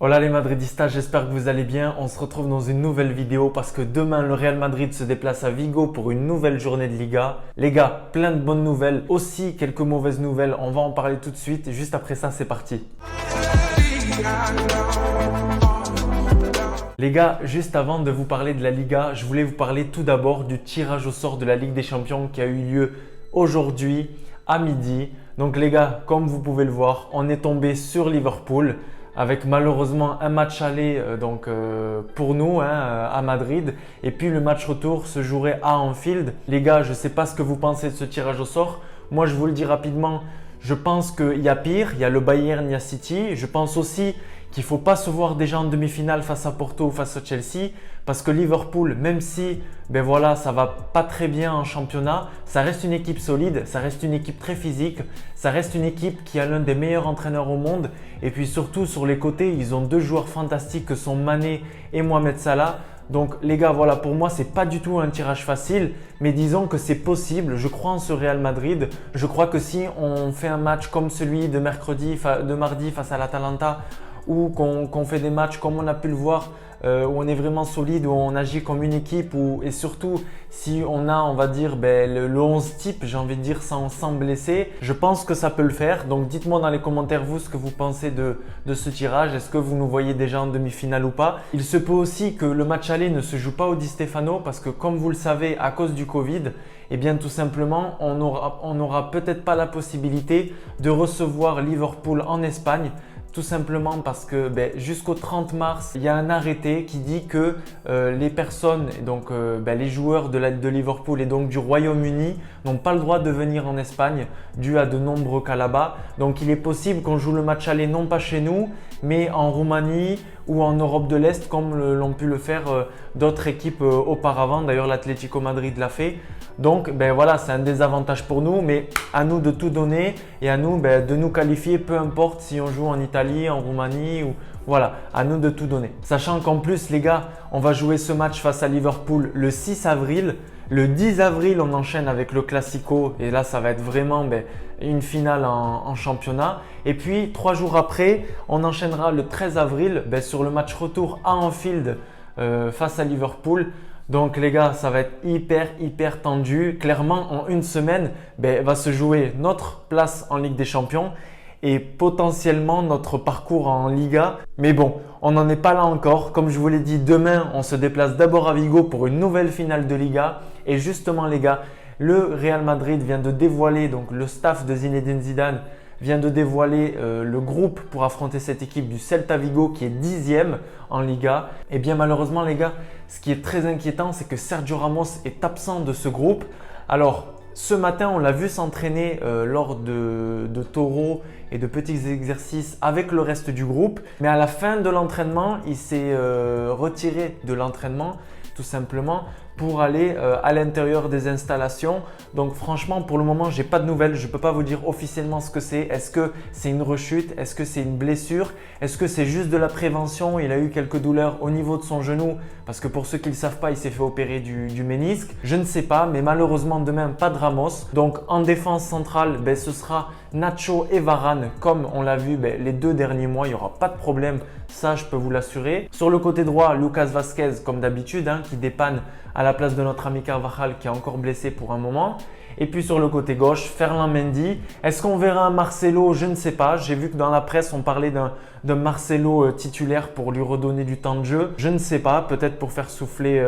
Hola les Madridistas, j'espère que vous allez bien. On se retrouve dans une nouvelle vidéo parce que demain le Real Madrid se déplace à Vigo pour une nouvelle journée de Liga. Les gars, plein de bonnes nouvelles, aussi quelques mauvaises nouvelles. On va en parler tout de suite et juste après ça, c'est parti. Les gars, juste avant de vous parler de la Liga, je voulais vous parler tout d'abord du tirage au sort de la Ligue des Champions qui a eu lieu aujourd'hui à midi. Donc les gars, comme vous pouvez le voir, on est tombé sur Liverpool avec malheureusement un match aller pour nous à Madrid et puis le match retour se jouerait à Anfield. Les gars, je ne sais pas ce que vous pensez de ce tirage au sort. Moi, je vous le dis rapidement, je pense qu'il y a pire, il y a le Bayern, il y a City. Je pense aussi qu'il ne faut pas se voir déjà en demi-finale face à Porto ou face à Chelsea parce que Liverpool, même si ça va pas très bien en championnat, ça reste une équipe solide, ça reste une équipe très physique, ça reste une équipe qui a l'un des meilleurs entraîneurs au monde et puis surtout sur les côtés, ils ont deux joueurs fantastiques que sont Mané et Mohamed Salah. Donc les gars, voilà, pour moi, c'est pas du tout un tirage facile, mais disons que c'est possible. Je crois en ce Real Madrid. Je crois que si on fait un match comme celui de mardi face à l'Atalanta, ou qu'on fait des matchs comme on a pu le voir, où on est vraiment solide, où on agit comme une équipe, et surtout si on a, on va dire, le 11 type, j'ai envie de dire, sans blesser, je pense que ça peut le faire. Donc dites-moi dans les commentaires vous ce que vous pensez de ce tirage. Est-ce que vous nous voyez déjà en demi-finale ou pas? Il se peut aussi que le match aller ne se joue pas au Di Stéfano parce que comme vous le savez, à cause du Covid, eh bien tout simplement, on n'aura peut-être pas la possibilité de recevoir Liverpool en Espagne. Tout simplement parce que jusqu'au 30 mars, il y a un arrêté qui dit que les personnes, donc les joueurs de Liverpool et donc du Royaume-Uni n'ont pas le droit de venir en Espagne dû à de nombreux cas là-bas. Donc il est possible qu'on joue le match aller non pas chez nous, mais en Roumanie ou en Europe de l'Est comme l'ont pu le faire d'autres équipes auparavant. D'ailleurs, l'Atlético Madrid l'a fait. Donc c'est un désavantage pour nous, mais à nous de tout donner et à nous de nous qualifier, peu importe si on joue en Italie, en Roumanie ou voilà, à nous de tout donner. Sachant qu'en plus les gars, on va jouer ce match face à Liverpool le 6 avril. Le 10 avril, on enchaîne avec le Classico et là, ça va être vraiment une finale en championnat. Et puis 3 jours après, on enchaînera le 13 avril sur le match retour à Anfield face à Liverpool. Donc les gars, ça va être hyper tendu. Clairement, en une semaine, va se jouer notre place en Ligue des Champions et potentiellement notre parcours en Liga. Mais bon, on n'en est pas là encore. Comme je vous l'ai dit, demain, on se déplace d'abord à Vigo pour une nouvelle finale de Liga. Et justement les gars, le Real Madrid vient de dévoiler, donc le staff de Zinedine Zidane vient de dévoiler le groupe pour affronter cette équipe du Celta Vigo qui est 10e en Liga. Et bien malheureusement les gars, ce qui est très inquiétant, c'est que Sergio Ramos est absent de ce groupe. Alors ce matin, on l'a vu s'entraîner lors de taureaux et de petits exercices avec le reste du groupe. Mais à la fin de l'entraînement, il s'est retiré de l'entraînement tout simplement pour aller à l'intérieur des installations. Donc franchement, pour le moment, j'ai pas de nouvelles. Je ne peux pas vous dire officiellement ce que c'est. Est-ce que c'est une rechute? Est-ce que c'est une blessure? Est-ce que c'est juste de la prévention? Il a eu quelques douleurs au niveau de son genou parce que pour ceux qui ne le savent pas, il s'est fait opérer du ménisque. Je ne sais pas, mais malheureusement demain, pas de Ramos. Donc en défense centrale, ce sera Nacho et Varane comme on l'a vu les 2 derniers mois. Il n'y aura pas de problème, ça je peux vous l'assurer. Sur le côté droit, Lucas Vazquez comme d'habitude qui dépanne à la place de notre ami Carvajal qui est encore blessé pour un moment. Et puis sur le côté gauche, Ferland Mendy. Est-ce qu'on verra un Marcelo? Je ne sais pas. J'ai vu que dans la presse, on parlait d'un Marcelo titulaire pour lui redonner du temps de jeu. Je ne sais pas, peut-être pour faire souffler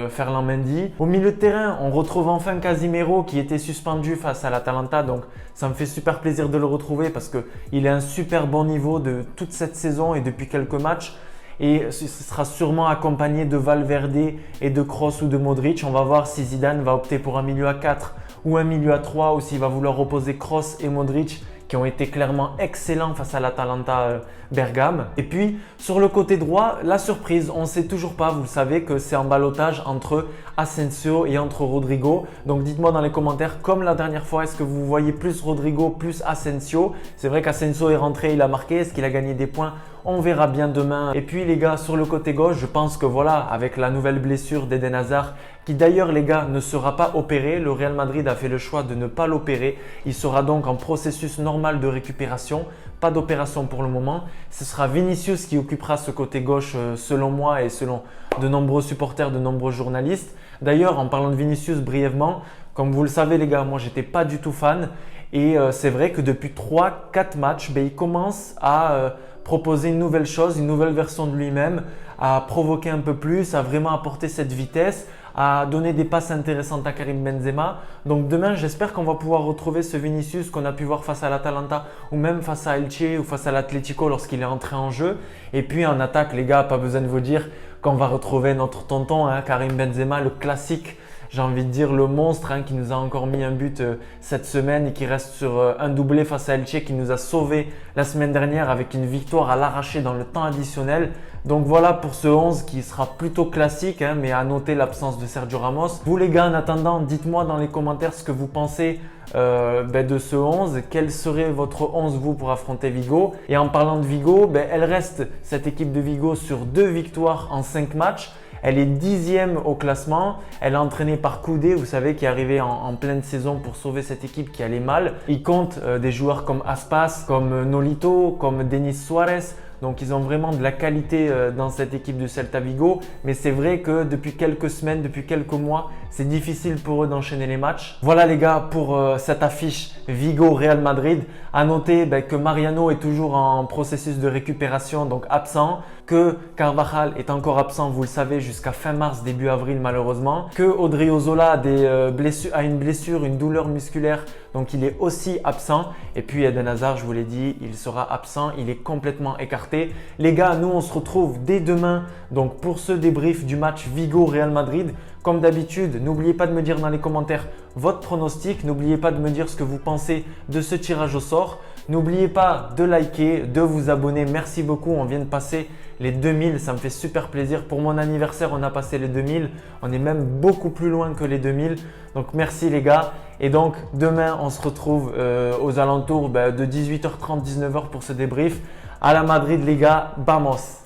Ferland Mendy. Au milieu de terrain, on retrouve enfin Casimiro qui était suspendu face à l'Atalanta. Donc ça me fait super plaisir de le retrouver parce qu'il est à un super bon niveau de toute cette saison et depuis quelques matchs. Et ce sera sûrement accompagné de Valverde et de Kroos ou de Modric. On va voir si Zidane va opter pour un milieu à 4 ou un milieu à 3 ou s'il va vouloir opposer Kroos et Modric qui ont été clairement excellents face à l'Atalanta Bergame. Et puis sur le côté droit, la surprise, on ne sait toujours pas, vous le savez que c'est en ballottage entre Asensio et entre Rodrigo. Donc dites-moi dans les commentaires, comme la dernière fois, est-ce que vous voyez plus Rodrigo, plus Asensio? C'est vrai qu'Asensio est rentré, il a marqué, est-ce qu'il a gagné des points? On verra bien demain. Et puis les gars, sur le côté gauche, je pense que voilà, avec la nouvelle blessure d'Eden Hazard, qui d'ailleurs les gars ne sera pas opéré, le Real Madrid a fait le choix de ne pas l'opérer. Il sera donc en processus normal de récupération, pas d'opération pour le moment. Ce sera Vinicius qui occupera ce côté gauche selon moi et selon de nombreux supporters, de nombreux journalistes. D'ailleurs, en parlant de Vinicius brièvement, comme vous le savez les gars, moi j'étais pas du tout fan et c'est vrai que depuis 3-4 matchs, il commence à proposer une nouvelle chose, une nouvelle version de lui-même, à provoquer un peu plus, à vraiment apporter cette vitesse, à donner des passes intéressantes à Karim Benzema. Donc demain, j'espère qu'on va pouvoir retrouver ce Vinicius qu'on a pu voir face à l'Atalanta ou même face à Elche ou face à l'Atlético lorsqu'il est entré en jeu. Et puis en attaque, les gars, pas besoin de vous dire qu'on va retrouver notre tonton, Karim Benzema, le classique. J'ai envie de dire le monstre qui nous a encore mis un but cette semaine et qui reste sur un doublé face à Elche qui nous a sauvé la semaine dernière avec une victoire à l'arraché dans le temps additionnel. Donc voilà pour ce 11 qui sera plutôt classique, mais à noter l'absence de Sergio Ramos. Vous les gars, en attendant, dites-moi dans les commentaires ce que vous pensez de ce 11. Quel serait votre 11 vous pour affronter Vigo? Et en parlant de Vigo, elle reste cette équipe de Vigo sur 2 victoires en 5 matchs. Elle est 10e au classement. Elle est entraînée par Koudé, vous savez, qui est arrivé en pleine saison pour sauver cette équipe qui allait mal. Il compte des joueurs comme Aspas, comme Nolito, comme Denis Suarez. Donc ils ont vraiment de la qualité dans cette équipe de Celta Vigo. Mais c'est vrai que depuis quelques semaines, depuis quelques mois, c'est difficile pour eux d'enchaîner les matchs. Voilà les gars pour cette affiche Vigo-Real Madrid. À noter que Mariano est toujours en processus de récupération, donc absent. Que Carvajal est encore absent, vous le savez, jusqu'à fin mars, début avril malheureusement. Que Odriozola a une blessure, une douleur musculaire, donc il est aussi absent. Et puis Eden Hazard, je vous l'ai dit, il sera absent, il est complètement écarté. Les gars, nous on se retrouve dès demain donc pour ce débrief du match Vigo-Real Madrid. Comme d'habitude, n'oubliez pas de me dire dans les commentaires votre pronostic. N'oubliez pas de me dire ce que vous pensez de ce tirage au sort. N'oubliez pas de liker, de vous abonner. Merci beaucoup. On vient de passer les 2000. Ça me fait super plaisir. Pour mon anniversaire, on a passé les 2000. On est même beaucoup plus loin que les 2000. Donc merci les gars. Et donc demain, on se retrouve aux alentours de 18h30, 19h pour ce débrief. À la Madrid les gars, vamos!